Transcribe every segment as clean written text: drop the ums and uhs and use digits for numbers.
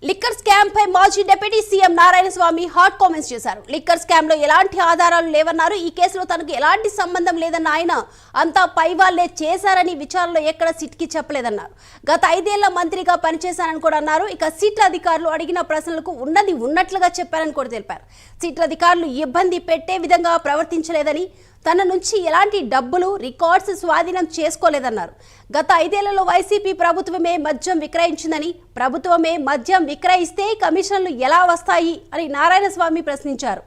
Liquor scam పై మాజీ deputy CM Narayana స్వామి hot comments చేశారు. Liquor scam లో ఎలాంటి ఆధారాలు లేవన్నారు. ఈ కేసులో తనకు ఎలాంటి సంబంధం లేదన్న ఆయన అంతా పై వాళ్లే చేశారని విచారణలో ఎక్కడ సిట్కి చెప్పలేదన్నారు. గత 5 ఏళ్ల మంత్రిగా పనిచేశానని కూడా అన్నారు. ఇక సిట్ అధికారులు అడిగిన ప్రశ్నలకు ఉన్నది ఉన్నట్లుగా చెప్పారని కూడా తెలిపారు. సిట్ అధికారులు ఇబ్బంది పెట్టే విధంగా ప్రవర్తించలేదని, తన నుంచి ఎలాంటి డబ్బులు రికార్డ్స్ స్వాధీనం చేసుకోలేదన్నారు. గత 5 ఏళ్లలో వైసీపీ ప్రభుత్వమే మద్యం విక్రయించిందని, ప్రభుత్వమే మద్యం విక్రయిస్తే కమిషన్లు ఎలా వస్తాయి అని నారాయణ స్వామి ప్రశ్నించారు.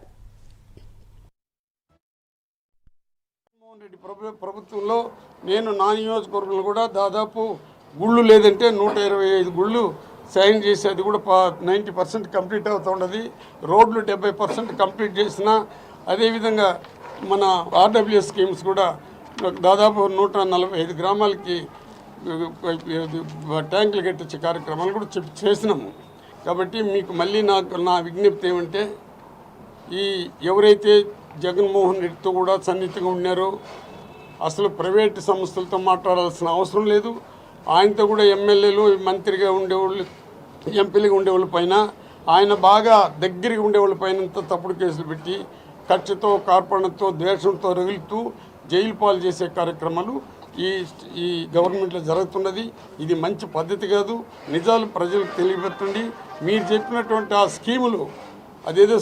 ప్రభుత్వంలో నేను నా నియోజకవర్గంలో కూడా దాదాపు గుళ్ళు లేదంటే 125 గుళ్ళు సైన్ చేసి అది కూడా 90% కంప్లీట్ అవుతుండదు. రోడ్లు 70% కంప్లీట్ చేసిన, అదేవిధంగా మన ఆర్డబ్ల్యూఎస్ స్కీమ్స్ కూడా దాదాపు 145 గ్రామాలకి ట్యాంకులు కట్టించే కార్యక్రమాలు కూడా చేసినాము. కాబట్టి మీకు మళ్ళీ నా విజ్ఞప్తి ఏమంటే, ఈ ఎవరైతే జగన్మోహన్ రెడ్డితో కూడా సన్నిహితంగా ఉన్నారో అసలు ప్రైవేటు సంస్థలతో మాట్లాడాల్సిన అవసరం లేదు. ఆయనతో కూడా ఎమ్మెల్యేలు, మంత్రిగా ఉండేవాళ్ళు, ఎంపీలుగా ఉండేవాళ్ళ పైన, ఆయన బాగా దగ్గరగా ఉండేవాళ్ళ పైన తప్పుడు కేసులు పెట్టి ఖర్చుతో, కార్పణతో, ద్వేషంతో రగులుతూ జైలు పాలు చేసే కార్యక్రమాలు ఈ గవర్నమెంట్లో జరుగుతున్నది. ఇది మంచి పద్ధతి కాదు. నిజాలు ప్రజలకు తెలియపెట్టండి. మీరు చెప్పినటువంటి ఆ స్కీములు, అదేదో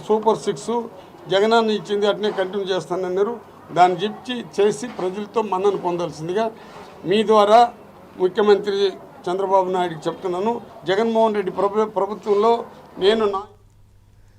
సూపర్ 6 జగనాన్ని ఇచ్చింది అట్నే కంటిన్యూ చేస్తానన్నారు. దాన్ని చేసి ప్రజలతో మన్నను పొందాల్సిందిగా మీ ద్వారా ముఖ్యమంత్రి చంద్రబాబు నాయుడుకి చెప్తున్నాను. జగన్మోహన్ రెడ్డి ప్రభుత్వంలో నేను